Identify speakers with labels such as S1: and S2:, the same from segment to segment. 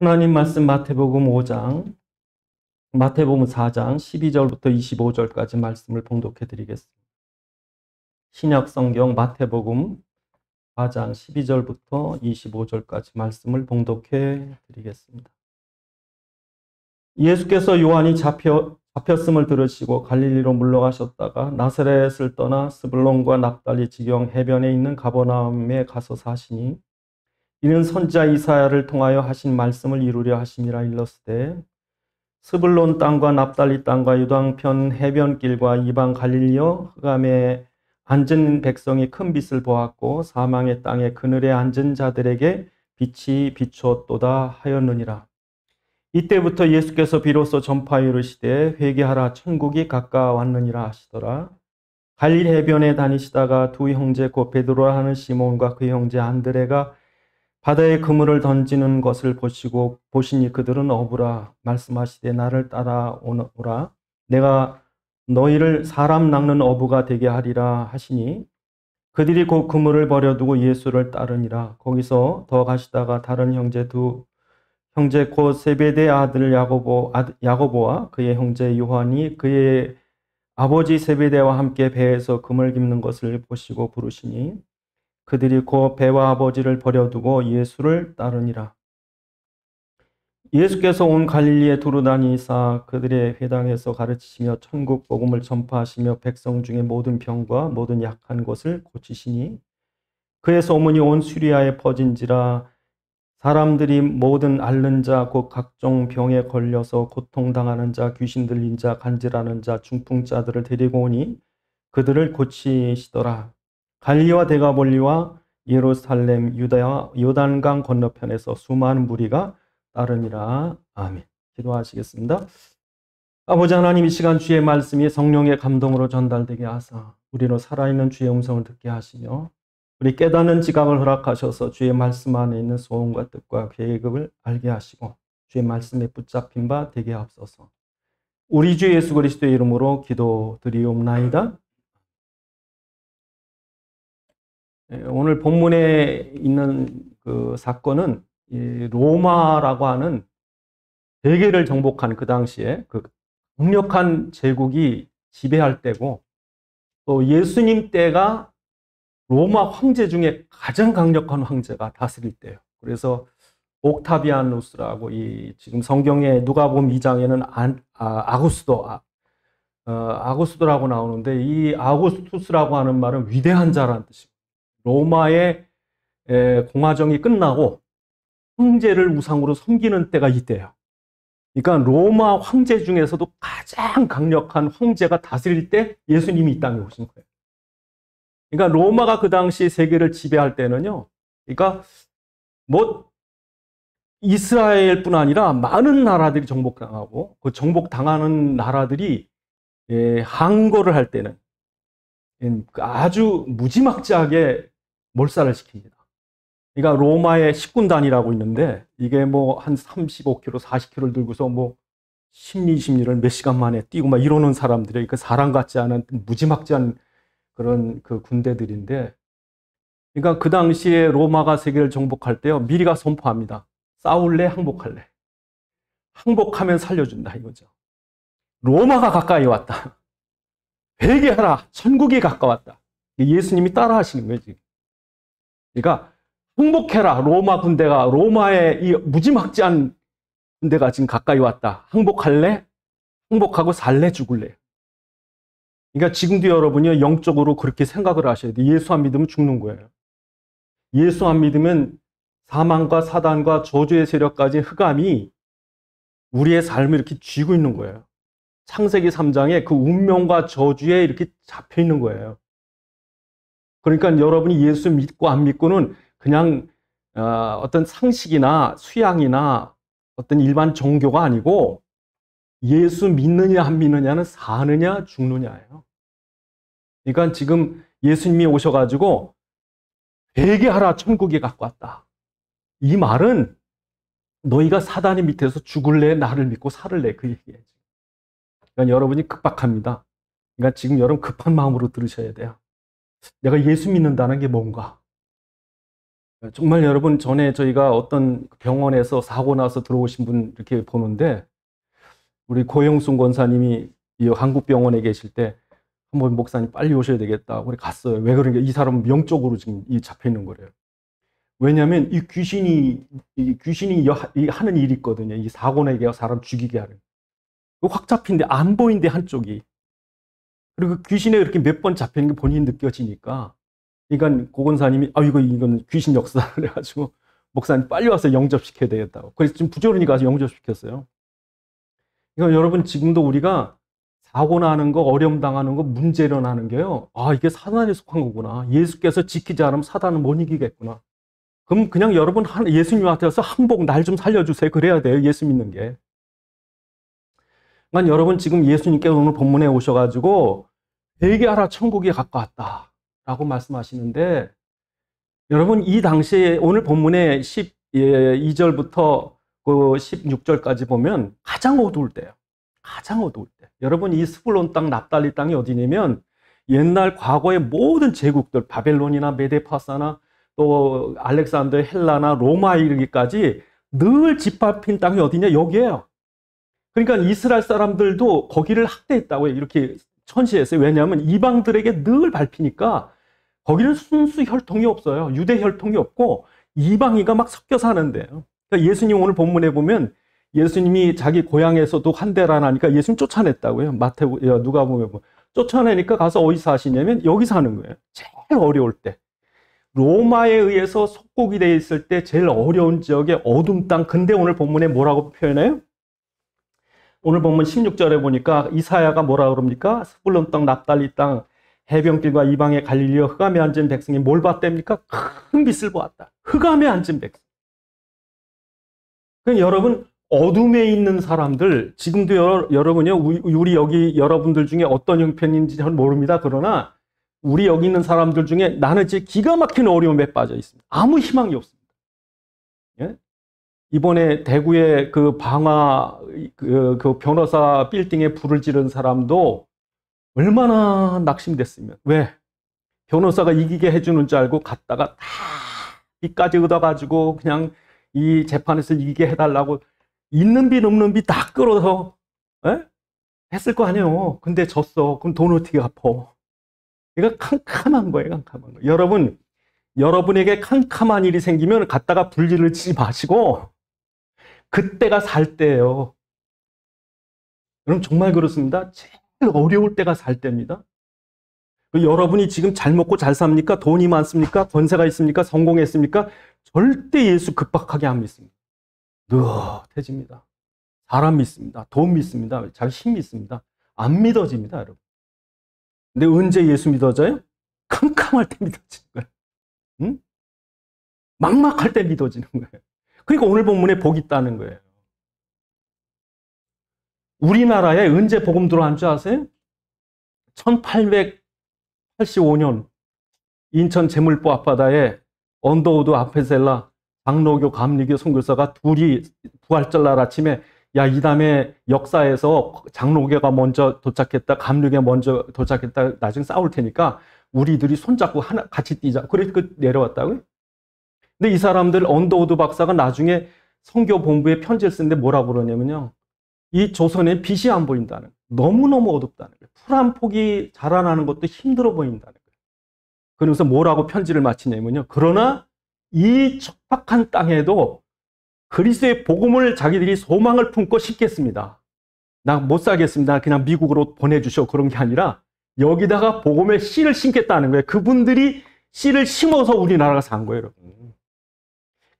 S1: 하나님 말씀 마태복음 5장, 마태복음 4장 12절부터 25절까지 말씀을 봉독해 드리겠습니다. 신약 성경 마태복음 4장 12절부터 25절까지 말씀을 봉독해 드리겠습니다. 예수께서 요한이 잡혔음을 들으시고 갈릴리로 물러가셨다가 나사렛을 떠나 스불론과 납달리 지경 해변에 있는 가버나움에 가서 사시니 이는 선지자 이사야를 통하여 하신 말씀을 이루려 하심이라 일렀으되 스불론 땅과 납달리 땅과 유다편 해변길과 이방 갈릴리어 흑암에 앉은 백성이 큰 빛을 보았고 사망의 땅에 그늘에 앉은 자들에게 빛이 비추었도다 하였느니라. 이때부터 예수께서 비로소 전파하여 이르시되 회개하라 천국이 가까웠느니라 하시더라. 갈릴리 해변에 다니시다가 두 형제 곧 베드로라 하는 시몬과 그 형제 안드레가 바다에 그물을 던지는 것을 보시니 그들은 어부라 말씀하시되 나를 따라오라 내가 너희를 사람 낚는 어부가 되게 하리라 하시니 그들이 곧 그물을 버려두고 예수를 따르니라. 거기서 더 가시다가 다른 두 형제 곧 세베대 아들 야고보와 그의 형제 요한이 그의 아버지 세베대와 함께 배에서 그물 깁는 것을 보시고 부르시니 그들이 곧 배와 아버지를 버려두고 예수를 따르니라. 예수께서 온 갈릴리에 두루 다니사 그들의 회당에서 가르치시며 천국 복음을 전파하시며 백성 중에 모든 병과 모든 약한 것을 고치시니 그의 소문이 온 시리아에 퍼진지라. 사람들이 모든 앓는 자 곧 각종 병에 걸려서 고통당하는 자 귀신 들린 자 간질하는 자 중풍자들을 데리고 오니 그들을 고치시더라. 갈리와 데가볼리와 예루살렘 유다와 요단강 건너편에서 수많은 무리가 따르니라. 아멘. 기도하시겠습니다. 아버지 하나님, 이 시간 주의 말씀이 성령의 감동으로 전달되게 하사 우리로 살아있는 주의 음성을 듣게 하시며 우리 깨닫는 지각을 허락하셔서 주의 말씀 안에 있는 소원과 뜻과 계획을 알게 하시고 주의 말씀에 붙잡힌 바 되게 하옵소서. 우리 주 예수 그리스도의 이름으로 기도드리옵나이다. 오늘 본문에 있는 그 사건은 로마라고 하는 세계를 정복한 그 당시에 그 강력한 제국이 지배할 때고 또 예수님 때가 로마 황제 중에 가장 강력한 황제가 다스릴 때예요. 그래서 옥타비아누스라고 지금 성경에 누가복음 2장에는 아구스도라고 나오는데 이 아구스투스라고 하는 말은 위대한 자라는 뜻입니다. 로마의 공화정이 끝나고 황제를 우상으로 섬기는 때가 이때예요. 그러니까 로마 황제 중에서도 가장 강력한 황제가 다스릴 때 예수님이 이 땅에 오신 거예요. 그러니까 로마가 그 당시 세계를 지배할 때는요. 그러니까 뭐 이스라엘뿐 아니라 많은 나라들이 정복당하고 그 정복당하는 나라들이 항거를 할 때는 아주 무지막지하게 몰살을 시킵니다. 그러니까 로마의 식군단이라고 있는데 이게 뭐 한 35km, 40km를 들고서 뭐 20리를 몇 시간 만에 뛰고 막 이러는 사람들이 그 사람 같지 않은 무지막지한 그런 그 군대들인데, 그러니까 그 당시에 로마가 세계를 정복할 때요 미리가 선포합니다. 싸울래, 항복할래? 항복하면 살려준다 이거죠. 로마가 가까이 왔다. 회개하라, 천국이 가까웠다. 예수님이 따라하시는 거예요 지금. 그러니까 항복해라, 로마의 이 무지막지한 군대가 지금 가까이 왔다. 항복할래? 항복하고 살래, 죽을래? 그러니까 지금도 여러분이 영적으로 그렇게 생각을 하셔야 돼요. 예수 안 믿으면 죽는 거예요. 예수 안 믿으면 사망과 사단과 저주의 세력까지 흑암이 우리의 삶을 이렇게 쥐고 있는 거예요. 창세기 3장에 그 운명과 저주에 이렇게 잡혀 있는 거예요. 그러니까 여러분이 예수 믿고 안 믿고는 그냥 어떤 상식이나 수양이나 어떤 일반 종교가 아니고 예수 믿느냐 안 믿느냐는 사느냐 죽느냐예요. 그러니까 지금 예수님이 오셔가지고 회개하라, 천국이 가까웠다. 이 말은 너희가 사단의 밑에서 죽을래, 나를 믿고 살을래, 그 얘기예요. 그러니까 여러분이 급박합니다. 그러니까 지금 여러분 급한 마음으로 들으셔야 돼요. 내가 예수 믿는다는 게 뭔가? 정말 여러분, 전에 저희가 어떤 병원에서 사고 나서 들어오신 분 이렇게 보는데, 우리 고영순 권사님이 이 한국 병원에 계실 때 한번 목사님 빨리 오셔야 되겠다. 우리 갔어요. 왜 그러니까 이 사람은 영적으로 지금 잡혀 있는 거래요. 왜냐하면 이 귀신이 하는 일이 있거든요. 이 사고 내게 사람 죽이게 하는. 확 잡힌데 안 보인대 한쪽이. 그리고 그 귀신에 이렇게 몇 번 잡히는 게 본인이 느껴지니까. 그러니까 고건사님이 이건 귀신 역사 그래가지고 목사님 빨리 와서 영접시켜야 되겠다고. 그래서 지금 부지런히 가서 영접시켰어요. 그러니까 여러분, 지금도 우리가 사고 나는 거, 어려움 당하는 거, 문제 일어나는 게요. 이게 사단에 속한 거구나. 예수께서 지키지 않으면 사단은 못 이기겠구나. 그럼 그냥 여러분 예수님한테 와서 항복 날 좀 살려주세요. 그래야 돼요. 예수 믿는 게. 그러니까 여러분, 지금 예수님께서 오늘 본문에 오셔가지고 회개하라, 천국이 가까웠다 라고 말씀하시는데, 여러분, 이 당시에 오늘 본문에 12절부터 그 16절까지 보면 가장 어두울 때예요. 가장 어두울 때. 여러분, 이 스불론 땅, 납달리 땅이 어디냐면 옛날 과거의 모든 제국들, 바벨론이나 메데파사나 또 알렉산더, 헬라나 로마에 이르기까지 늘 짓밟힌 땅이 어디냐? 여기예요. 그러니까 이스라엘 사람들도 거기를 학대했다고 이렇게 천시했어요. 왜냐하면 이방들에게 늘 밟히니까 거기는 순수 혈통이 없어요. 유대 혈통이 없고 이방이가 막 섞여 사는데요. 그러니까 예수님 오늘 본문에 보면 예수님이 자기 고향에서도 환대를 하니까 예수님 쫓아냈다고요. 누가 보면 쫓아내니까 가서 어디 사시냐면 여기 사는 거예요. 제일 어려울 때. 로마에 의해서 속국이 되어 있을 때 제일 어려운 지역의 어둠 땅. 근데 오늘 본문에 뭐라고 표현해요? 오늘 본문 16절에 보니까 이사야가 뭐라 그럽니까? 스불론 땅, 납달리 땅, 해변길과 이방의 갈릴리와 흑암에 앉은 백성이 뭘 봤답니까? 큰 빛을 보았다. 흑암에 앉은 백성. 그러니까 여러분, 어둠에 있는 사람들, 지금도 여러분요, 우리 여기 여러분들 중에 어떤 형편인지 저는 모릅니다. 그러나 우리 여기 있는 사람들 중에 나는 이제 기가 막힌 어려움에 빠져 있습니다. 아무 희망이 없습니다. 예? 이번에 대구의 그 방화 그 변호사 빌딩에 불을 지른 사람도 얼마나 낙심됐으면. 왜? 변호사가 이기게 해주는 줄 알고 갔다가 다 빚까지 얻어가지고 그냥 이 재판에서 이기게 해달라고 있는 빚 없는 빚 다 끌어서 했을 거 아니에요. 근데 졌어. 그럼 돈 어떻게 갚어? 이거 캄캄한 거예요. 캄캄한 거. 여러분에게 캄캄한 일이 생기면 갔다가 불질을 치지 마시고 그때가 살 때예요. 여러분, 정말 그렇습니다. 제일 어려울 때가 살 때입니다. 여러분이 지금 잘 먹고 잘 삽니까? 돈이 많습니까? 권세가 있습니까? 성공했습니까? 절대 예수 급박하게 안 믿습니다. 느긋해집니다. 사람 믿습니다. 돈 믿습니다. 자기 힘 믿습니다. 안 믿어집니다, 여러분. 근데 언제 예수 믿어져요? 캄캄할 때 믿어지는 거예요. 응? 막막할 때 믿어지는 거예요. 그러니까 오늘 본문에 복이 있다는 거예요. 우리나라에 언제 복음 들어간 줄 아세요? 1885년 인천 제물보 앞바다에 언더우드 아페셀라 장로교 감리교 선교사가 둘이 부활절날 아침에 이 다음에 역사에서 장로교가 먼저 도착했다, 감리교가 먼저 도착했다, 나중에 싸울 테니까 우리들이 손잡고 같이 뛰자. 그래서 내려왔다고요? 근데 이 사람들 언더우드 박사가 나중에 선교본부에 편지를 쓰는데 뭐라고 그러냐면요. 이 조선에 빛이 안 보인다는 거예요. 너무너무 어둡다는 거예요. 풀 한 폭이 자라나는 것도 힘들어 보인다는 거예요. 그러면서 뭐라고 편지를 마치냐면요. 그러나 이 척박한 땅에도 그리스도의 복음을 자기들이 소망을 품고 심겠습니다. 나 못 살겠습니다. 그냥 미국으로 보내주셔. 그런 게 아니라 여기다가 복음의 씨를 심겠다는 거예요. 그분들이 씨를 심어서 우리나라가 산 거예요, 여러분.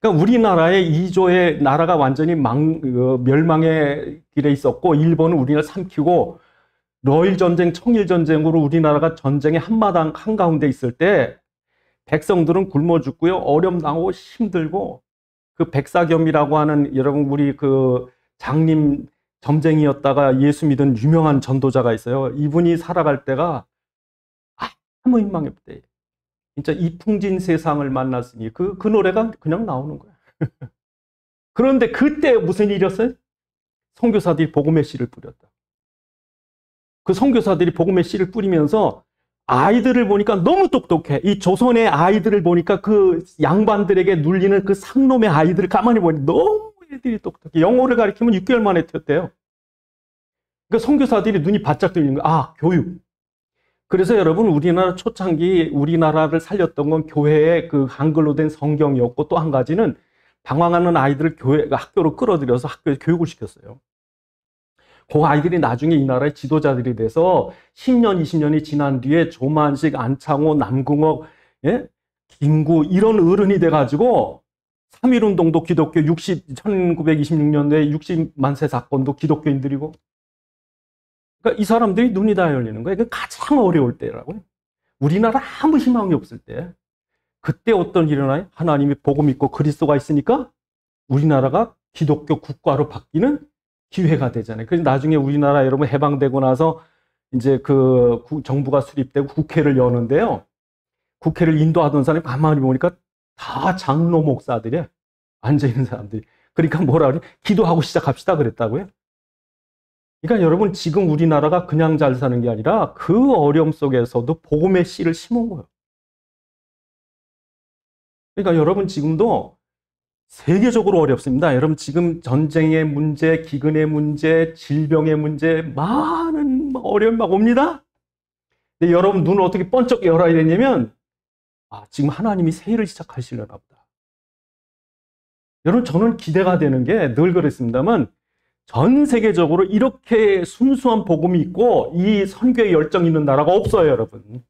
S1: 그러니까 우리나라의 2조의 나라가 완전히 멸망의 길에 있었고, 일본은 우리나라를 삼키고, 러일 전쟁, 청일 전쟁으로 우리나라가 전쟁의 한가운데 있을 때, 백성들은 굶어 죽고요, 어려움 당하고 힘들고, 그 백사겸이라고 하는 여러분, 우리 그 장님 점쟁이였다가 예수 믿은 유명한 전도자가 있어요. 이분이 살아갈 때가 아무 희망이 없대. 진짜 이풍진 세상을 만났으니 그 노래가 그냥 나오는 거야. 그런데 그때 무슨 일이었어요? 선교사들이 복음의 씨를 뿌렸다. 그 선교사들이 복음의 씨를 뿌리면서 아이들을 보니까 너무 똑똑해. 이 조선의 아이들을 보니까 그 양반들에게 눌리는 그 상놈의 아이들을 가만히 보니 너무 애들이 똑똑해. 영어를 가르치면 6개월 만에 튀었대요. 그러니까 선교사들이 눈이 바짝 뜨는 거야. 아, 교육. 그래서 여러분, 우리나라 초창기 우리나라를 살렸던 건 교회의 그 한글로 된 성경이었고, 또 한 가지는 방황하는 아이들을 학교로 끌어들여서 학교에 교육을 시켰어요. 그 아이들이 나중에 이 나라의 지도자들이 돼서 10년, 20년이 지난 뒤에 조만식, 안창호, 남궁옥, 예? 김구 이런 어른이 돼가지고 3.1운동도 기독교 1926년도에 60만 세 사건도 기독교인들이고, 그러니까 이 사람들이 눈이 다 열리는 거예요. 그 가장 어려울 때라고요. 우리나라 아무 희망이 없을 때. 그때 어떤 일이 일어나요? 하나님이 복음 믿고 그리스도가 있으니까 우리나라가 기독교 국가로 바뀌는 기회가 되잖아요. 그래서 나중에 우리나라 여러분 해방되고 나서 이제 그 정부가 수립되고 국회를 여는데요. 국회를 인도하던 사람이 가만히 보니까 다 장로 목사들이에요. 앉아있는 사람들이. 그러니까 뭐라 그래? 기도하고 시작합시다 그랬다고요. 그러니까 여러분, 지금 우리나라가 그냥 잘 사는 게 아니라 그 어려움 속에서도 복음의 씨를 심은 거예요. 그러니까 여러분, 지금도 세계적으로 어렵습니다. 여러분, 지금 전쟁의 문제, 기근의 문제, 질병의 문제, 많은 어려움이 막 옵니다. 근데 여러분, 눈을 어떻게 번쩍 열어야 되냐면, 아, 지금 하나님이 새 일을 시작하시려나 보다. 여러분, 저는 기대가 되는 게 늘 그랬습니다만, 전 세계적으로 이렇게 순수한 복음이 있고 이 선교에 열정 있는 나라가 없어요, 여러분.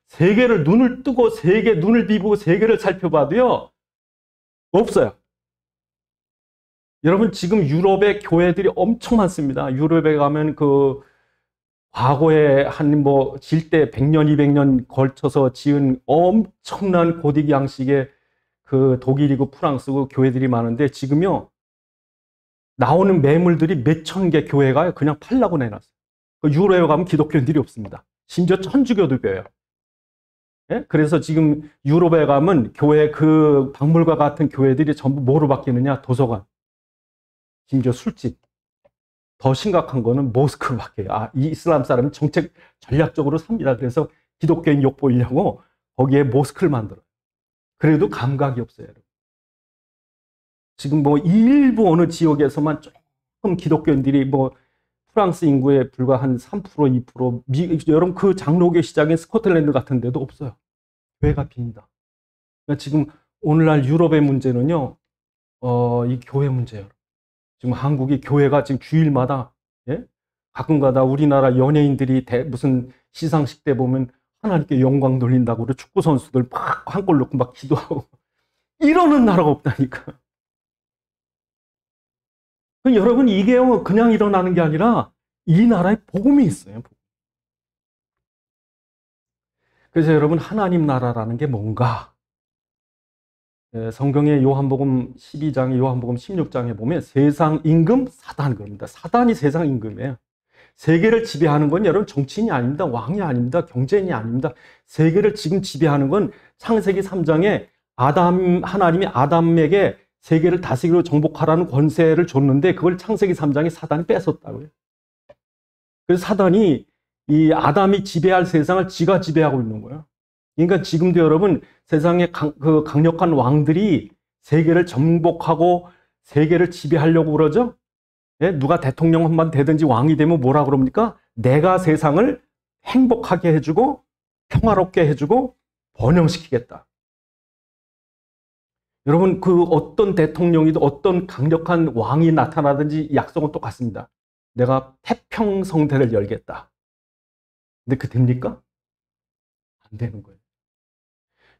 S1: 세계를 눈을 뜨고 세계 눈을 비비고 세계를 살펴봐도요, 없어요. 여러분, 지금 유럽의 교회들이 엄청 많습니다. 유럽에 가면 그 과거에 한 뭐 질때 100년, 200년 걸쳐서 지은 엄청난 고딕 양식의 그 독일이고 프랑스고 교회들이 많은데, 지금요 나오는 매물들이 몇천 개 교회가 그냥 팔라고 내놨어요. 그 유럽에 가면 기독교인들이 없습니다. 심지어 천주교도교예요. 예? 그래서 지금 유럽에 가면 교회 그 박물관 같은 교회들이 전부 뭐로 바뀌느냐? 도서관. 심지어 술집. 더 심각한 거는 모스크로 바뀌어요. 아, 이 이슬람 사람은 정책 전략적으로 삽니다. 그래서 기독교인 욕보이려고 거기에 모스크를 만들어요. 그래도 감각이 없어요, 여러분. 지금 뭐 일부 어느 지역에서만 조금 기독교인들이 뭐 프랑스 인구의 불과 한 3%, 2%, 여러분 그 장로교 시장인 스코틀랜드 같은 데도 없어요. 교회가 빈다. 그러니까 지금 오늘날 유럽의 문제는요, 이 교회 문제예요. 지금 한국이 교회가 지금 주일마다, 예? 가끔가다 우리나라 연예인들이 무슨 시상식 때 보면 하나님께 영광 돌린다고 그래 축구 선수들 막 한 골 넣고 막 기도하고 이러는 나라가 없다니까. 여러분, 이게 그냥 일어나는 게 아니라 이 나라에 복음이 있어요. 그래서 여러분, 하나님 나라라는 게 뭔가? 성경의 요한복음 12장에 요한복음 16장에 보면 세상 임금 사단 그럽니다. 사단이 세상 임금이에요. 세계를 지배하는 건 여러분 정치인이 아닙니다. 왕이 아닙니다. 경제인이 아닙니다. 세계를 지금 지배하는 건 창세기 3장에 하나님이 아담에게 세계를 다스리고 정복하라는 권세를 줬는데 그걸 창세기 3장에 사단이 뺏었다고요. 그래서 사단이 이 아담이 지배할 세상을 지가 지배하고 있는 거예요. 그러니까 지금도 여러분 세상에 강력한 왕들이 세계를 정복하고 세계를 지배하려고 그러죠. 예? 누가 대통령 한번 되든지 왕이 되면 뭐라 그럽니까? 내가 세상을 행복하게 해주고 평화롭게 해주고 번영시키겠다. 여러분, 그 어떤 대통령이든 어떤 강력한 왕이 나타나든지 약속은 똑같습니다. 내가 태평성대를 열겠다. 근데 그 됩니까? 안 되는 거예요.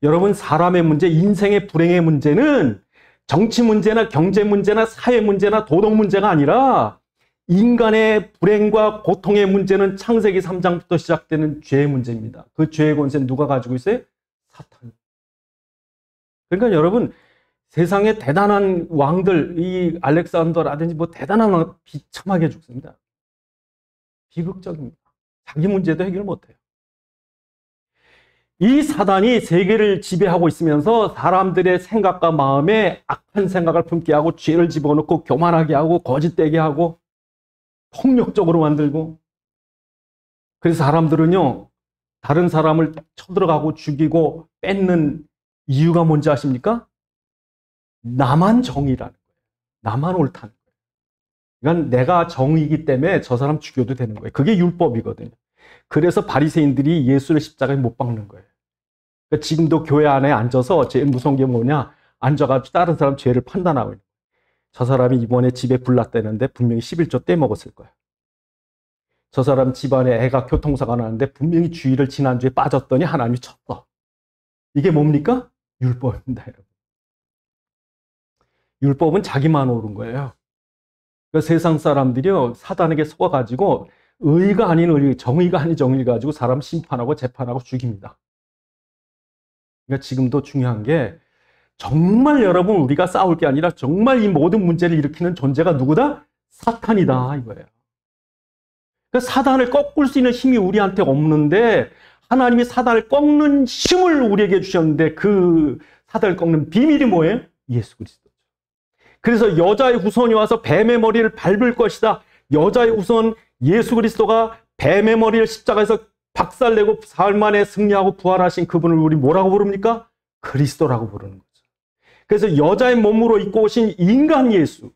S1: 여러분, 사람의 문제, 인생의 불행의 문제는 정치 문제나 경제 문제나 사회 문제나 도덕 문제가 아니라 인간의 불행과 고통의 문제는 창세기 3장부터 시작되는 죄의 문제입니다. 그 죄의 권세는 누가 가지고 있어요? 사탄. 그러니까 여러분, 세상에 대단한 왕들, 이 알렉산더라든지 뭐 대단한 왕 비참하게 죽습니다. 비극적입니다. 자기 문제도 해결 못해요. 이 사단이 세계를 지배하고 있으면서 사람들의 생각과 마음에 악한 생각을 품게 하고 죄를 집어넣고 교만하게 하고 거짓되게 하고 폭력적으로 만들고, 그래서 사람들은요 다른 사람을 쳐들어가고 죽이고 뺏는 이유가 뭔지 아십니까? 나만 정의라는 거예요. 나만 옳다는 거예요. 그러니까 내가 정의이기 때문에 저 사람 죽여도 되는 거예요. 그게 율법이거든요. 그래서 바리새인들이 예수를 십자가에 못 박는 거예요. 그러니까 지금도 교회 안에 앉아서 제일 무서운 게 뭐냐? 앉아가지고 다른 사람 죄를 판단하고 있는 거예요. 저 사람이 이번에 집에 불났다는데 분명히 11조 떼먹었을 거야. 저 사람 집안에 애가 교통사가 나는데 분명히 주의를 지난주에 빠졌더니 하나님이 쳤어. 이게 뭡니까? 율법입니다, 여러분. 율법은 자기만 옳은 거예요. 그러니까 세상 사람들이요, 사단에게 속아가지고 의가 아닌 의, 정의가 아닌 정의를 가지고 사람 심판하고 재판하고 죽입니다. 그러니까 지금도 중요한 게 정말 여러분 우리가 싸울 게 아니라 정말 이 모든 문제를 일으키는 존재가 누구다? 사탄이다 이거예요. 그러니까 사단을 꺾을 수 있는 힘이 우리한테 없는데 하나님이 사단을 꺾는 힘을 우리에게 주셨는데 그 사단을 꺾는 비밀이 뭐예요? 예수 그리스도죠. 그래서 여자의 후손이 와서 뱀의 머리를 밟을 것이다. 여자의 후손 예수 그리스도가 뱀의 머리를 십자가에서 박살내고 사흘 만에 승리하고 부활하신 그분을 우리 뭐라고 부릅니까? 그리스도라고 부르는 거죠. 그래서 여자의 몸으로 입고 오신 인간 예수,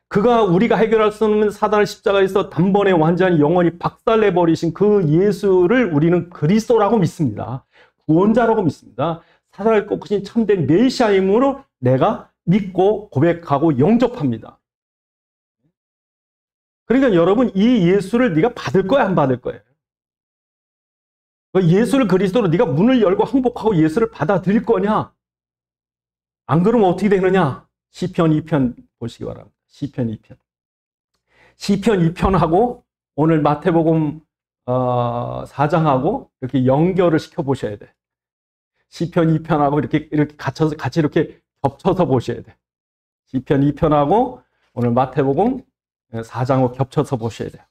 S1: 그가 우리가 해결할 수 없는 사단을 십자가에서 단번에 완전히 영원히 박살내버리신 그 예수를 우리는 그리스도라고 믿습니다. 구원자라고 믿습니다. 사단을 꺾으신 참된 메시아임으로 내가 믿고 고백하고 영접합니다. 그러니까 여러분 이 예수를 네가 받을 거야 안 받을 거예요? 예수를 그리스도로 네가 문을 열고 항복하고 예수를 받아들일 거냐? 안 그러면 어떻게 되느냐? 시편 2편 보시기 바랍니다. 시편 2편. 시편 2편하고 오늘 마태복음 4장하고 이렇게 연결을 시켜 보셔야 돼. 시편 2편하고 이렇게 같이 이렇게 겹쳐서 보셔야 돼. 시편 2편하고 오늘 마태복음 4장하고 겹쳐서 보셔야 돼요.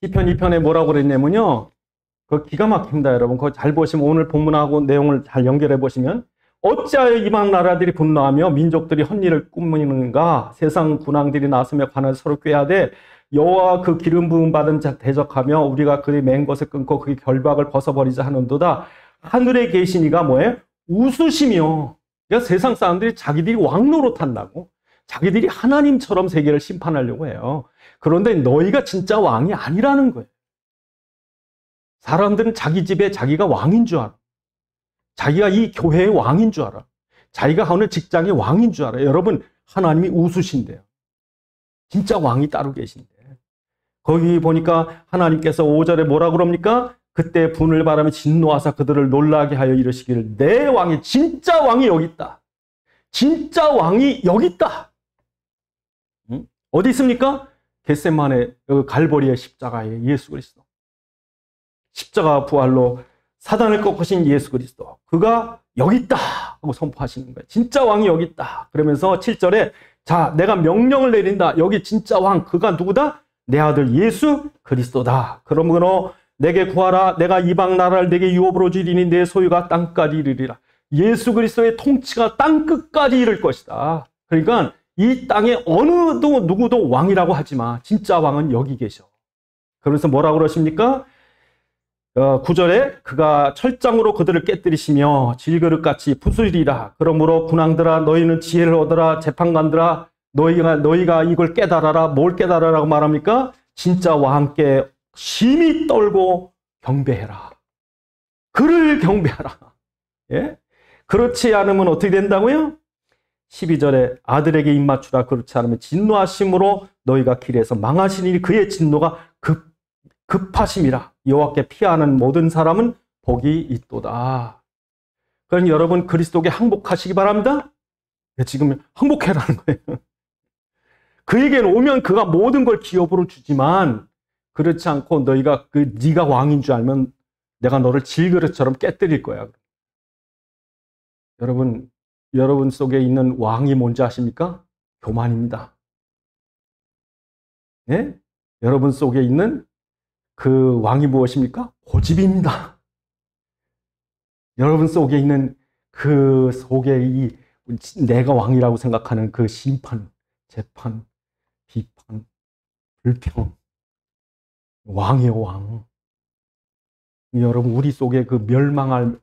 S1: 시편 2편에 뭐라고 그랬냐면요. 그거 기가 막힙니다, 여러분. 그거 잘 보시면 오늘 본문하고 내용을 잘 연결해 보시면 어찌하여 이방 나라들이 분노하며 민족들이 헛일을 꾸미는가? 세상 군왕들이 나서며 관을 서로 꾀하되 여호와 그 기름 부음 받은 자 대적하며 우리가 그의 맨 것을 끊고 그의 결박을 벗어버리자 하는도다. 하늘에 계신 이가 뭐예요? 웃으시며. 그러니까 세상 사람들이 자기들이 왕 노릇한다고. 자기들이 하나님처럼 세계를 심판하려고 해요. 그런데 너희가 진짜 왕이 아니라는 거예요. 사람들은 자기 집에 자기가 왕인 줄 알아. 자기가 이 교회의 왕인 줄 알아. 자기가 하는 직장의 왕인 줄 알아. 여러분, 하나님이 웃으신대요. 진짜 왕이 따로 계신데. 거기 보니까 하나님께서 5절에 뭐라 그럽니까? 그때 분을 바라며 진노하사 그들을 놀라게 하여 이르시기를 내 왕이 진짜 왕이 여기 있다. 진짜 왕이 여기 있다. 어디 있습니까? 겟세마네 갈보리의 십자가에 예수 그리스도. 십자가 부활로 사단을 꺾으신 예수 그리스도. 그가 여기 있다 하고 선포하시는 거예요. 진짜 왕이 여기 있다. 그러면서 7절에 자, 내가 명령을 내린다. 여기 진짜 왕. 그가 누구다? 내 아들 예수 그리스도다. 그러므로 내게 구하라. 내가 이방 나라를 내게 유업으로 주리니 내 소유가 땅까지 이르리라. 예수 그리스도의 통치가 땅 끝까지 이를 것이다. 그러니까 이 땅에 어느도 누구도 왕이라고 하지 마. 진짜 왕은 여기 계셔. 그러면서 뭐라고 그러십니까? 9절에 그가 철장으로 그들을 깨뜨리시며 질그릇같이 부수리라. 그러므로 군왕들아 너희는 지혜를 얻어라. 재판관들아 너희가 이걸 깨달아라. 뭘 깨달아라고 말합니까? 진짜 왕께 심히 떨고 경배해라. 그를 경배하라. 예? 그렇지 않으면 어떻게 된다고요? 12절에 아들에게 입맞추라. 그렇지 않으면 진노하심으로 너희가 길에서 망하시니 그의 진노가 급하심이라. 여호와께 피하는 모든 사람은 복이 있도다. 그러니 여러분 그리스도께 항복하시기 바랍니다. 지금 항복해라는 거예요. 그에게는 오면 그가 모든 걸 기업으로 주지만 그렇지 않고 너희가 네가 왕인 줄 알면 내가 너를 질그릇처럼 깨뜨릴 거야. 여러분 속에 있는 왕이 뭔지 아십니까? 교만입니다. 예? 여러분 속에 있는 그 왕이 무엇입니까? 고집입니다. 여러분 속에 있는 그 속에 내가 왕이라고 생각하는 그 심판, 재판, 비판, 불평. 왕이요, 왕. 여러분, 우리 속에 그 멸망할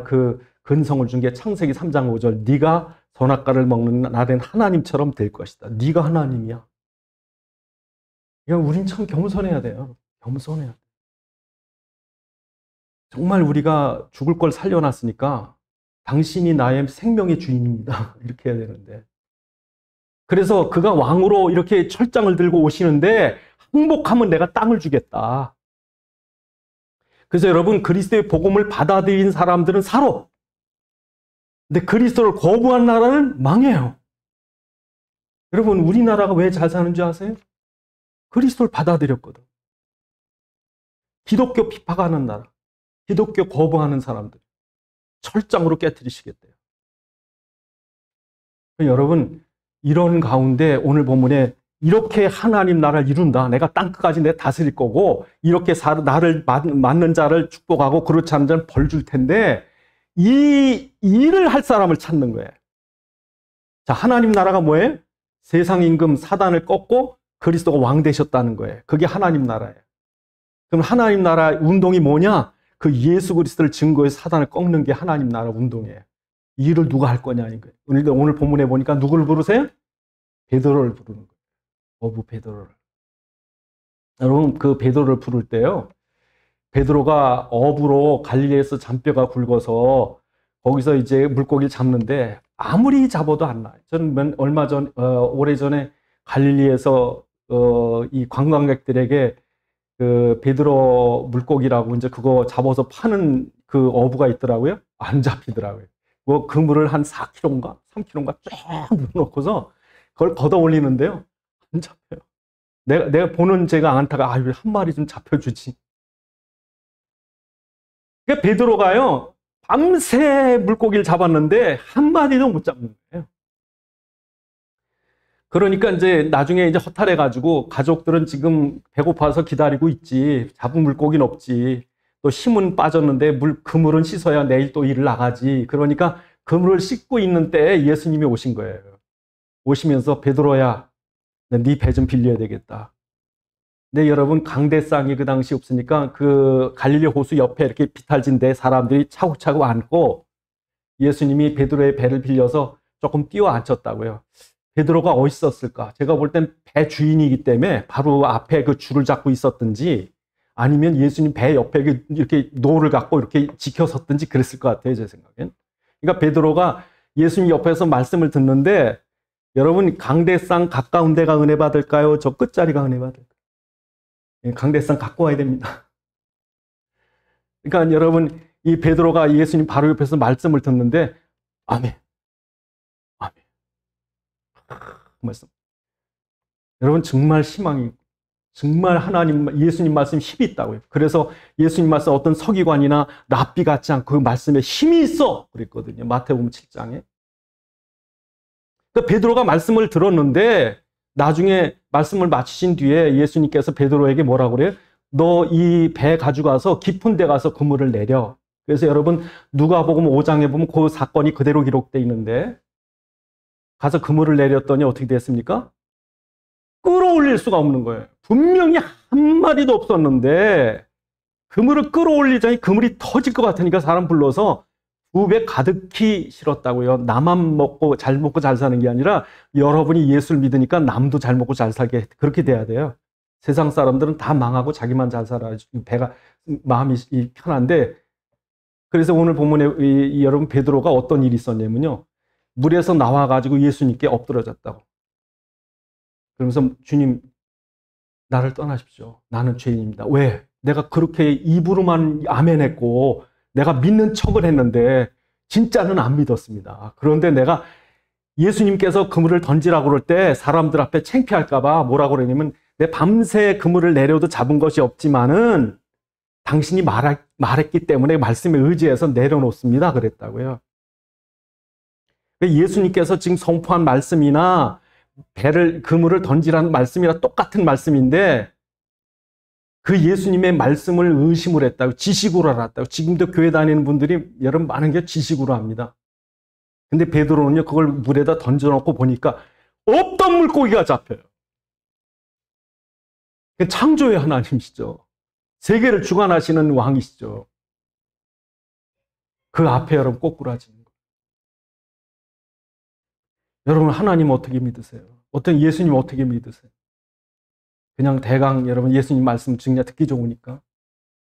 S1: 그 근성을 준 게 창세기 3장 5절. 네가 선악과를 먹는 날엔 하나님처럼 될 것이다. 네가 하나님이야. 그러니까 우린 참 겸손해야 돼요. 겸손해야 돼. 정말 우리가 죽을 걸 살려놨으니까 당신이 나의 생명의 주인입니다. 이렇게 해야 되는데. 그래서 그가 왕으로 이렇게 철장을 들고 오시는데 항복하면 내가 땅을 주겠다. 그래서 여러분, 그리스도의 복음을 받아들인 사람들은 살아. 근데 그리스도를 거부한 나라는 망해요. 여러분, 우리나라가 왜 잘 사는 줄 아세요? 그리스도를 받아들였거든. 기독교 핍박하는 나라, 기독교 거부하는 사람들 철장으로 깨뜨리시겠대요. 여러분, 이런 가운데 오늘 본문에 이렇게 하나님 나라를 이룬다. 내가 땅끝까지 내 다스릴 거고 이렇게 나를 맞는 자를 축복하고 그렇지 않은 자는 벌 줄 텐데 이 일을 할 사람을 찾는 거예요. 자, 하나님 나라가 뭐예요? 세상 임금 사단을 꺾고 그리스도가 왕 되셨다는 거예요. 그게 하나님 나라예요. 그럼 하나님 나라 운동이 뭐냐? 그 예수 그리스도를 증거해서 사단을 꺾는 게 하나님 나라 운동이에요. 이 일을 누가 할 거냐는 거예요. 오늘 본문에 보니까 누구를 부르세요? 베드로를 부르는 거예요. 어부 베드로를. 여러분, 그 베드로를 부를 때요, 베드로가 어부로 갈릴리에서 잔뼈가 굵어서 거기서 이제 물고기를 잡는데 아무리 잡아도 안 나요. 저는 오래전에 갈릴리에서 이 관광객들에게 그 베드로 물고기라고 이제 그거 잡아서 파는 그 어부가 있더라고요. 안 잡히더라고요. 뭐 그물을 한 4kg인가 3kg인가 쫙 넣어놓고서 그걸 걷어 올리는데요, 안 잡혀요. 내가 보는 제가 안타가 한 마리 좀 잡혀주지. 그러니까 베드로가요, 밤새 물고기를 잡았는데 한 마리도 못 잡는 거예요. 그러니까 이제 나중에 이제 허탈해가지고 가족들은 지금 배고파서 기다리고 있지. 잡은 물고기는 없지. 또 힘은 빠졌는데 그물은 씻어야 내일 또 일을 나가지. 그러니까 그물을 씻고 있는 때에 예수님이 오신 거예요. 오시면서 베드로야, 네 배 좀 빌려야 되겠다. 근데 여러분, 강대상이 그 당시 없으니까 그 갈릴리 호수 옆에 이렇게 비탈진 데 사람들이 차곡차곡 앉고 예수님이 베드로의 배를 빌려서 조금 띄워 앉혔다고요. 베드로가 어디 있었을까? 제가 볼 땐 배 주인이기 때문에 바로 앞에 그 줄을 잡고 있었든지 아니면 예수님 배 옆에 이렇게 노를 갖고 이렇게 지켜섰든지 그랬을 것 같아요, 제 생각엔. 그러니까 베드로가 예수님 옆에서 말씀을 듣는데, 여러분, 강대상 가까운 데가 은혜 받을까요? 저 끝자리가 은혜 받을까요? 강대상 갖고 와야 됩니다. 그러니까 여러분, 이 베드로가 예수님 바로 옆에서 말씀을 듣는데 아멘, 아멘 말씀. 여러분, 정말 희망이, 정말 예수님 말씀 힘이 있다고요. 그래서 예수님 말씀 어떤 서기관이나 랍비 같지 않고 그 말씀에 힘이 있어 그랬거든요. 마태복음 7장에. 그러니까 베드로가 말씀을 들었는데 나중에 말씀을 마치신 뒤에 예수님께서 베드로에게 뭐라고 그래요? 너 이 배 가져가서 깊은 데 가서 그물을 내려. 그래서 여러분, 누가복음 5장에 보면 그 사건이 그대로 기록되어 있는데 가서 그물을 내렸더니 어떻게 됐습니까? 끌어올릴 수가 없는 거예요. 분명히 한 마리도 없었는데 그물을 끌어올리자니 그물이 터질 것 같으니까 사람 불러서 2배 가득히 실었다고요. 나만 먹고 잘 사는 게 아니라 여러분이 예수를 믿으니까 남도 잘 먹고 잘 살게, 그렇게 돼야 돼요. 세상 사람들은 다 망하고 자기만 잘 살아. 마음이 편한데, 그래서 오늘 본문에 여러분 베드로가 어떤 일이 있었냐면요, 물에서 나와가지고 예수님께 엎드러졌다고. 그러면서 주님, 나를 떠나십시오. 나는 죄인입니다. 왜? 내가 그렇게 입으로만 아멘했고 내가 믿는 척을 했는데 진짜는 안 믿었습니다. 그런데 내가 예수님께서 그물을 던지라고 그럴 때 사람들 앞에 창피할까 봐 뭐라고 그러냐면, 내 밤새 그물을 내려도 잡은 것이 없지만은 당신이 말했기 때문에 말씀에 의지해서 내려놓습니다 그랬다고요. 예수님께서 지금 선포한 말씀이나 그물을 던지라는 말씀이랑 똑같은 말씀인데 그 예수님의 말씀을 의심을 했다고, 지식으로 알았다고. 지금도 교회 다니는 분들이 여러분 많은 게 지식으로 합니다. 근데 베드로는요, 그걸 물에다 던져놓고 보니까 없던 물고기가 잡혀요. 창조의 하나님이시죠. 세계를 주관하시는 왕이시죠. 그 앞에 여러분 꼬꾸라지는 거예요. 여러분 하나님 어떻게 믿으세요? 어떤 예수님 어떻게 믿으세요? 그냥 대강 여러분 예수님 말씀 그냥 듣기 좋으니까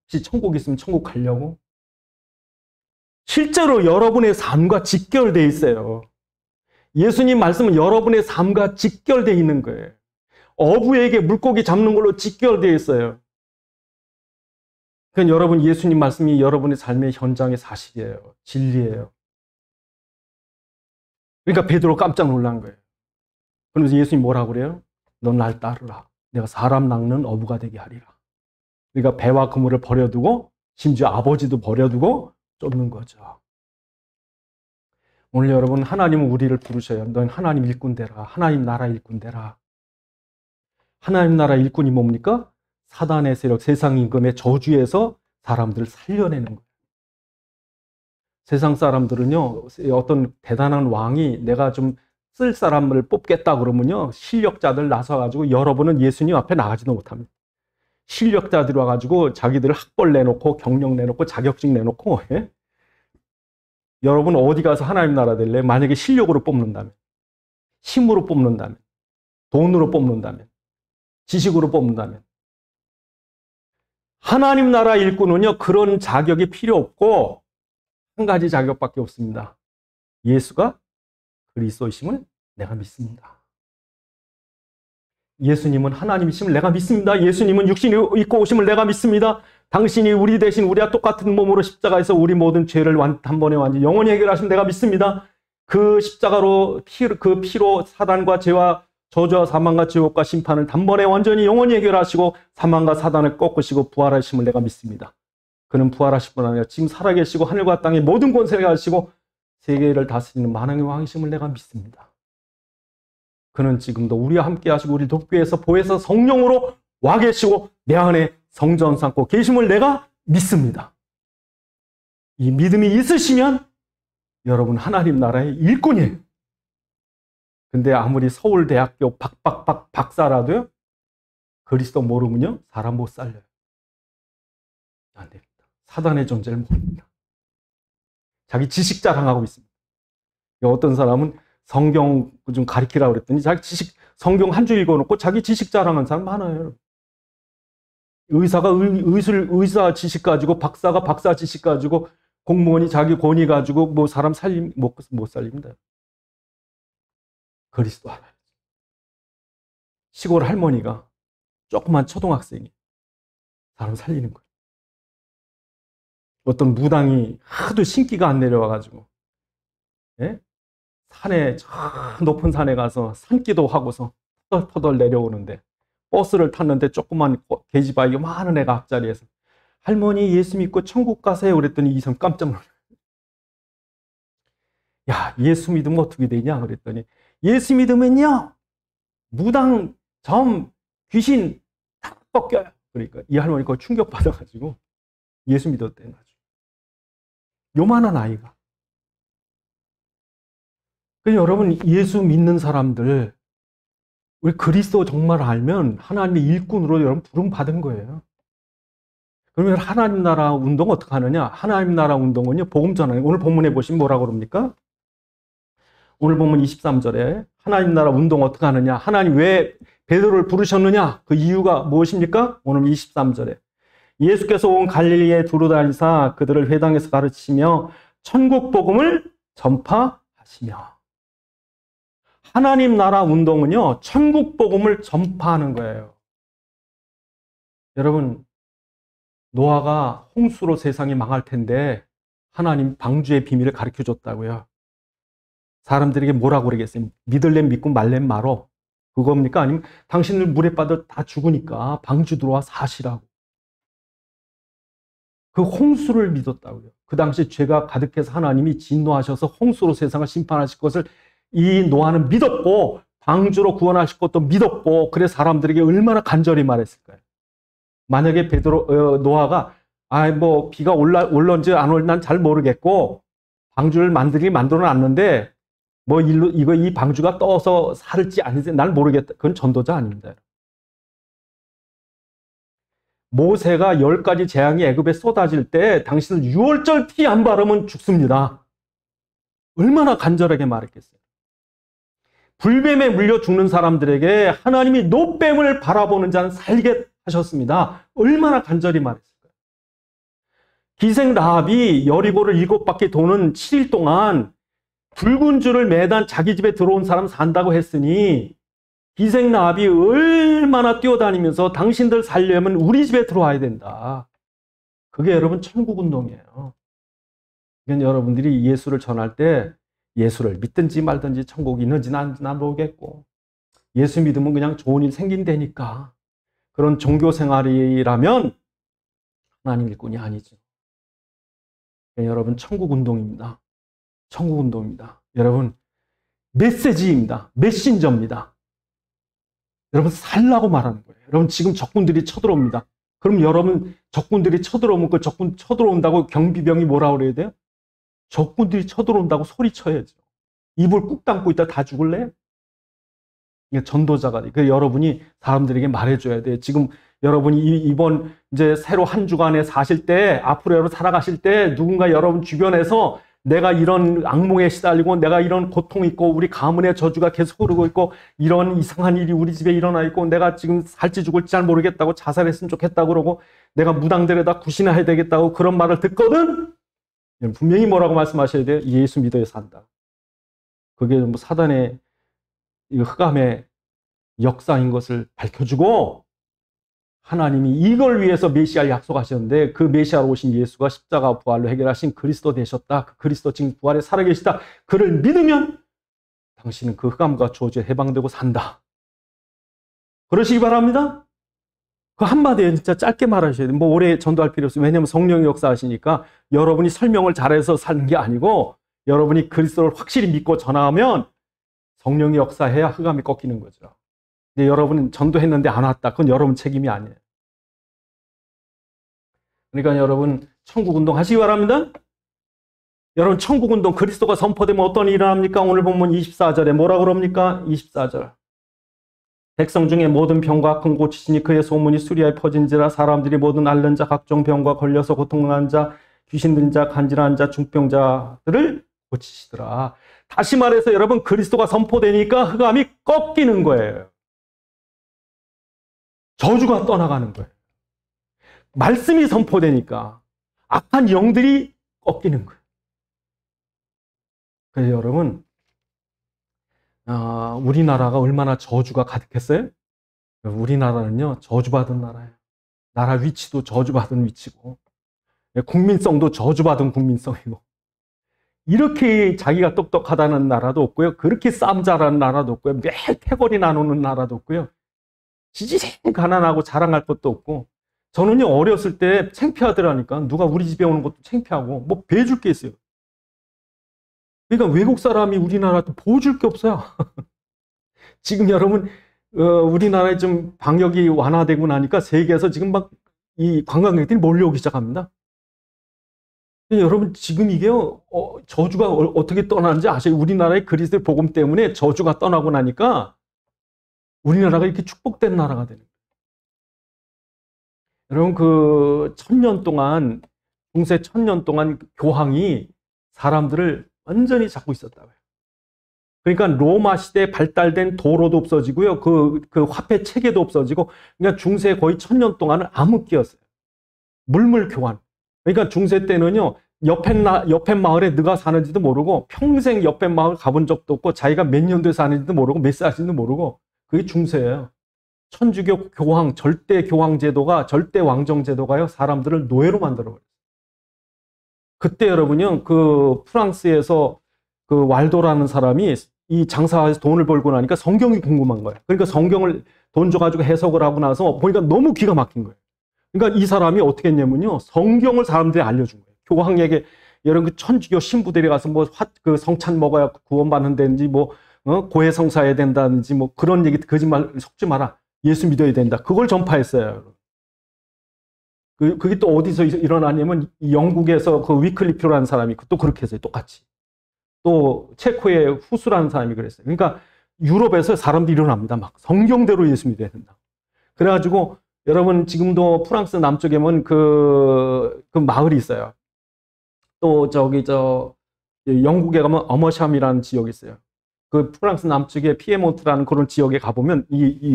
S1: 혹시 천국 있으면 천국 가려고? 실제로 여러분의 삶과 직결되어 있어요. 예수님 말씀은 여러분의 삶과 직결되어 있는 거예요. 어부에게 물고기 잡는 걸로 직결되어 있어요. 그러니까 여러분 예수님 말씀이 여러분의 삶의 현장의 사실이에요. 진리예요. 그러니까 베드로 깜짝 놀란 거예요. 그러면서 예수님이 뭐라고 그래요? 넌 날 따르라. 내가 사람 낚는 어부가 되게 하리라. 그러니까 배와 그물을 버려두고 심지어 아버지도 버려두고 쫓는 거죠. 오늘 여러분 하나님은 우리를 부르셔요. 넌 하나님 일꾼 되라. 하나님 나라 일꾼 되라. 하나님 나라 일꾼이 뭡니까? 사단의 세력, 세상 임금의 저주에서 사람들을 살려내는 거예요. 세상 사람들은요, 어떤 대단한 왕이 내가 좀 쓸 사람을 뽑겠다 그러면요, 실력자들 나서가지고 여러분은 예수님 앞에 나가지도 못합니다. 실력자들이 와가지고 자기들 학벌 내놓고 경력 내놓고 자격증 내놓고 예? 여러분 어디 가서 하나님 나라 될래? 만약에 실력으로 뽑는다면, 힘으로 뽑는다면, 돈으로 뽑는다면, 지식으로 뽑는다면 하나님 나라 일꾼은요 그런 자격이 필요 없고 한 가지 자격밖에 없습니다. 예수가 그리스도이심을 내가 믿습니다. 예수님은 하나님이심을 내가 믿습니다. 예수님은 육신이 입고 오심을 내가 믿습니다. 당신이 우리 대신 우리와 똑같은 몸으로 십자가에서 우리 모든 죄를 단번에 완전히 영원히 해결하시면 내가 믿습니다. 그 십자가로 그 피로 사단과 죄와 저주와 사망과 지옥과 심판을 단번에 완전히 영원히 해결하시고 사망과 사단을 꺾으시고 부활하심을 내가 믿습니다. 그는 부활하실 뿐 아니라 지금 살아계시고 하늘과 땅의 모든 권세를 가지시고 세계를 다스리는 만왕의 왕이심을 내가 믿습니다. 그는 지금도 우리와 함께 하시고 우리 돕기위해서 보혜사 성령으로 와 계시고 내 안에 성전 삼고 계심을 내가 믿습니다. 이 믿음이 있으시면 여러분 하나님 나라의 일꾼이에요. 근데 아무리 서울대학교 박사라도요 그리스도 모르면요 사람 못 살려요. 안 됩니다. 사단의 존재를 모릅니다. 자기 지식 자랑하고 있습니다. 어떤 사람은 성경 좀 가르치라고 그랬더니 자기 지식 성경 한 줄 읽어놓고 자기 지식 자랑하는 사람 많아요. 의사가 의사 지식 가지고 박사가 박사 지식 가지고 공무원이 자기 권위 가지고 뭐 사람 못 살립니다. 그리스도 알아요. 시골 할머니가 조그만 초등학생이 사람 살리는 거예요. 어떤 무당이 하도 신기가 안 내려와가지고 예? 산에 저 높은 산에 가서 산기도 하고서 터덜터덜 내려오는데 버스를 탔는데 조그만 계집아이 많은 애가 앞자리에서 할머니 예수 믿고 천국 가세요 그랬더니 이 사람 깜짝 놀라요. 야 예수 믿으면 어떻게 되냐 그랬더니 예수 믿으면요 무당 점 귀신 다 꺾여요. 그러니까 이 할머니가 충격받아가지고 예수 믿었대요. 요만한 아이가. 그래서 여러분 예수 믿는 사람들 우리 그리스도 정말 알면 하나님의 일꾼으로 여러분 부름받은 거예요. 그러면 하나님 나라 운동 어떻게 하느냐? 하나님 나라 운동은요 복음 전하는 오늘 본문에 보시면 뭐라고 그럽니까? 오늘 본문 23절에 하나님 나라 운동 어떻게 하느냐? 하나님 왜 베드로를 부르셨느냐? 그 이유가 무엇입니까? 오늘 23절에 예수께서 온 갈릴리에 두루 다니사 그들을 회당에서 가르치며 천국 복음을 전파하시며. 하나님 나라 운동은요 천국 복음을 전파하는 거예요. 여러분 노아가 홍수로 세상이 망할 텐데 하나님 방주의 비밀을 가르쳐 줬다고요. 사람들에게 뭐라고 그러겠어요? 믿을래 믿고 말래 말어. 그겁니까? 아니면 당신들 물에 빠져 다 죽으니까 방주 들어와 사시라고. 그 홍수를 믿었다고요. 그 당시 죄가 가득해서 하나님이 진노하셔서 홍수로 세상을 심판하실 것을 이 노아는 믿었고 방주로 구원하실 것도 믿었고 그래서 사람들에게 얼마나 간절히 말했을까요? 만약에 노아가 뭐 비가 올런지 안 올는지 난 잘 모르겠고 방주를 만들어 놨는데 뭐 이 방주가 떠서 살지 아니지 난 모르겠다. 그건 전도자 아닙니다. 모세가 10가지 재앙이 애굽에 쏟아질 때 당신들 6월절 피 안 바르면 죽습니다. 얼마나 간절하게 말했겠어요. 불뱀에 물려 죽는 사람들에게 하나님이 노뱀을 바라보는 자는 살게 하셨습니다. 얼마나 간절히 말했을까요? 기생 라합이 여리고를 7바퀴 도는 7일 동안 붉은 줄을 매단 자기 집에 들어온 사람 산다고 했으니 기생 라합이 얼마나 뛰어다니면서 당신들 살려면 우리 집에 들어와야 된다. 그게 여러분 천국운동이에요. 그러니까 여러분들이 예수를 전할 때 예수를 믿든지 말든지 천국이 있는지 난 모르겠고 예수 믿으면 그냥 좋은 일 생긴다니까 그런 종교 생활이라면 하나님 일꾼이 아니죠. 여러분 천국운동입니다. 천국운동입니다. 여러분 메시지입니다. 메신저입니다. 여러분 살라고 말하는 거예요. 여러분 지금 적군들이 쳐들어옵니다. 그럼 여러분 적군들이 쳐들어오면 그 적군 쳐들어온다고 경비병이 뭐라 그래야 돼요? 적군들이 쳐들어온다고 소리쳐야죠. 입을 꾹 닫고 있다 다 죽을래? 이게 전도자가 돼. 여러분이 사람들에게 말해줘야 돼요. 지금 여러분이 이번 이제 새로 한 주간에 사실 때 앞으로 여러분 살아가실 때 누군가 여러분 주변에서 내가 이런 악몽에 시달리고 내가 이런 고통이 있고 우리 가문의 저주가 계속 흐르고 있고 이런 이상한 일이 우리 집에 일어나 있고 내가 지금 살지 죽을지 잘 모르겠다고 자살했으면 좋겠다고 그러고 내가 무당들에다 굿이나 해야 되겠다고 그런 말을 듣거든 분명히 뭐라고 말씀하셔야 돼요? 예수 믿어야 산다. 그게 뭐 사단의 흑암의 역사인 것을 밝혀주고 하나님이 이걸 위해서 메시아를 약속하셨는데 그 메시아로 오신 예수가 십자가 부활로 해결하신 그리스도 되셨다. 그 그리스도 지금 부활에 살아계시다. 그를 믿으면 당신은 그 흑암과 저주에 해방되고 산다. 그러시기 바랍니다. 그 한마디에 진짜 짧게 말하셔야 돼요. 뭐 오래 전도할 필요 없어요. 왜냐하면 성령이 역사하시니까 여러분이 설명을 잘해서 사는 게 아니고 여러분이 그리스도를 확실히 믿고 전하면 성령이 역사해야 흑암이 꺾이는 거죠. 근데 여러분은 전도했는데 안 왔다. 그건 여러분 책임이 아니에요. 그러니까 여러분 천국운동 하시기 바랍니다. 여러분 천국운동 그리스도가 선포되면 어떤 일이 일어납니까? 오늘 본문 24절에 뭐라 그럽니까? 24절 백성 중에 모든 병과 큰 고치시니 그의 소문이 수리하에 퍼진지라 사람들이 모든 앓는 자 각종 병과 걸려서 고통난 자 귀신 들린 자 간질한 자 중병자들을 고치시더라. 다시 말해서 여러분 그리스도가 선포되니까 흑암이 꺾이는 거예요. 저주가 떠나가는 거예요. 말씀이 선포되니까 악한 영들이 꺾이는 거예요. 그래서 여러분 우리나라가 얼마나 저주가 가득했어요? 우리나라는요 저주받은 나라예요. 나라 위치도 저주받은 위치고 국민성도 저주받은 국민성이고 이렇게 자기가 똑똑하다는 나라도 없고요. 그렇게 싸움 잘하는 나라도 없고요. 매일 패거리 나누는 나라도 없고요. 지지생 가난하고 자랑할 것도 없고 저는요 어렸을 때 창피하더라니까. 누가 우리 집에 오는 것도 창피하고 뭐 배줄 게 있어요. 그러니까 외국 사람이 우리나라한테 보여줄 게 없어요. 지금 여러분 우리나라에 좀 방역이 완화되고 나니까 세계에서 지금 막 이 관광객들이 몰려오기 시작합니다. 여러분 지금 이게요 저주가 어떻게 떠나는지 아세요? 우리나라의 그리스도의 복음 때문에 저주가 떠나고 나니까 우리나라가 이렇게 축복된 나라가 되는 거예요. 여러분 그 1000년 동안 중세 1000년 동안 교황이 사람들을 완전히 잡고 있었다고요. 그러니까 로마 시대에 발달된 도로도 없어지고요. 그 화폐 체계도 없어지고 그러니까 중세 거의 1000년 동안은 암흑기였어요. 물물 교환. 그러니까 중세 때는요. 옆에 마을에 누가 사는지도 모르고 평생 옆에 마을 가본 적도 없고 자기가 몇 년도에 사는지도 모르고 몇 살인지도 모르고 그게 중세예요. 천주교 교황, 절대 교황 제도가 절대 왕정 제도가요. 사람들을 노예로 만들어버렸어요. 그때 여러분요. 그 프랑스에서 그 왈도라는 사람이 이 장사해서 돈을 벌고 나니까 성경이 궁금한 거예요. 그러니까 성경을 돈 줘가지고 해석을 하고 나서 보니까 너무 기가 막힌 거예요. 그러니까 이 사람이 어떻게 했냐면요. 성경을 사람들이 알려준 거예요. 교황에게 여러분 그 천주교 신부들이 가서 뭐 그 성찬 먹어야 구원받는다든지 뭐 고해 성사해야 된다든지 뭐 그런 얘기 거짓말 섞지 마라. 예수 믿어야 된다. 그걸 전파했어요. 그게 또 어디서 일어나냐면 영국에서 그 위클리프라는 사람이 또 그렇게 했어요. 똑같이. 또 체코의 후스라는 사람이 그랬어요. 그러니까 유럽에서 사람들이 일어납니다. 막 성경대로 예수 믿어야 된다. 그래가지고 여러분 지금도 프랑스 남쪽에 보면 그 마을이 있어요. 또 영국에 가면 어머샴이라는 지역이 있어요. 그 프랑스 남쪽에 피에몬트라는 그런 지역에 가보면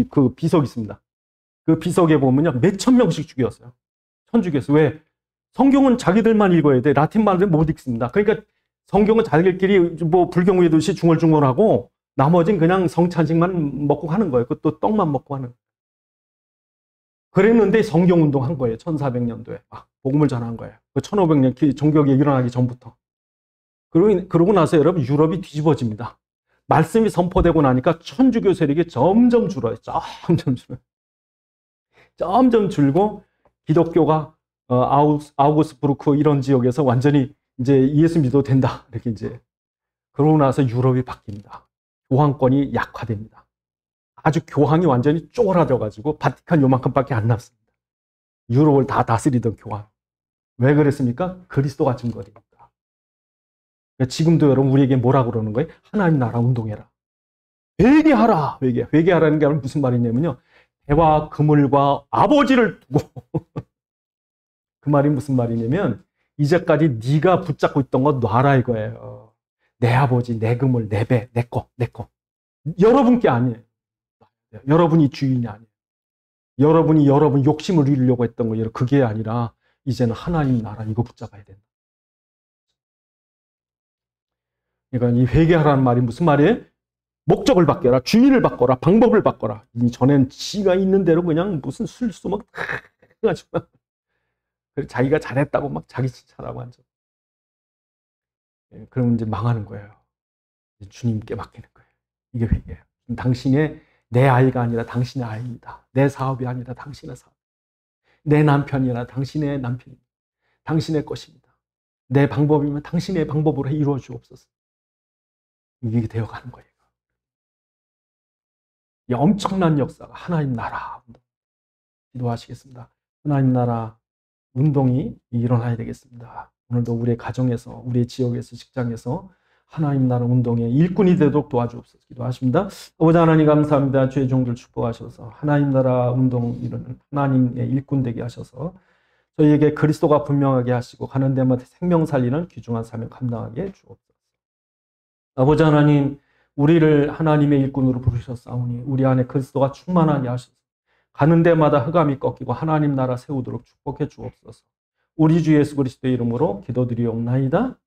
S1: 그 비석이 있습니다. 그 비석에 보면요 몇천 명씩 죽였어요. 죽였어. 왜? 성경은 자기들만 읽어야 돼. 라틴 말을 못 읽습니다. 그러니까 성경은 자기들끼리 뭐 불경외듯이 중얼중얼하고 나머지는 그냥 성찬식만 먹고 하는 거예요. 그것도 떡만 먹고 하는. 그랬는데 성경운동 한 거예요. 1400년도에. 복음을 전한 거예요. 1500년 종교개혁이 일어나기 전부터. 그러고 나서 여러분 유럽이 뒤집어집니다. 말씀이 선포되고 나니까 천주교 세력이 점점 줄어요. 점점 줄어요. 점점 줄고 기독교가 아우구스부르크 이런 지역에서 완전히 이제 예수 믿어도 된다. 이렇게 이제 그러고 나서 유럽이 바뀝니다. 교황권이 약화됩니다. 아주 교황이 완전히 쪼그라져가지고 바티칸 요만큼밖에 안 남습니다. 유럽을 다 다스리던 교황. 왜 그랬습니까? 그리스도가 증거되니까. 지금도 여러분 우리에게 뭐라고 그러는 거예요? 하나님 나라 운동해라. 회개하라. 회개하라는 게 무슨 말이냐면요. 배와 그물과 아버지를 두고 그 말이 무슨 말이냐면 이제까지 네가 붙잡고 있던 거 놔라 이거예요. 내 아버지, 내 그물, 내 배, 내 거. 여러분께 아니에요. 여러분이 주인이 아니에요. 여러분 욕심을 이루려고 했던 거예요. 그게 아니라 이제는 하나님 나라 이거 붙잡아야 된다. 그러니까 이 회개하라는 말이 무슨 말이에요? 목적을 바꿔라, 주인을 바꿔라, 방법을 바꿔라. 전엔 지가 있는 대로 그냥 무슨 술수 막 해가지고 자기가 잘했다고 막 자기 칭찬하고 앉아. 그러면 이제 망하는 거예요. 주님께 맡기는 거예요. 이게 회개예요. 당신의 내 아이가 아니라 당신의 아이입니다. 내 사업이 아니라 당신의 사업. 내 남편이 아니라 당신의 남편입니다. 당신의 것입니다. 내 방법이면 당신의 방법으로 이루어 주옵소서. 이게 되어가는 거예요. 이 엄청난 역사가 하나님 나라 기도하시겠습니다. 하나님 나라 운동이 일어나야 되겠습니다. 오늘도 우리의 가정에서, 우리의 지역에서, 직장에서 하나님 나라 운동의 일꾼이 되도록 도와주옵소서. 기도하십니다. 아버지 하나님 감사합니다. 주의 종들 축복하셔서 하나님 나라 운동 이루는 하나님의 일꾼 되게 하셔서 저희에게 그리스도가 분명하게 하시고 가는 데마다 생명 살리는 귀중한 사명 감당하게 주옵소서. 아버지 하나님, 우리를 하나님의 일꾼으로 부르셨사오니 우리 안에 그리스도가 충만하게 하셔서 가는 데마다 흑암이 꺾이고 하나님 나라 세우도록 축복해 주옵소서. 우리 주 예수 그리스도의 이름으로 기도드리옵나이다.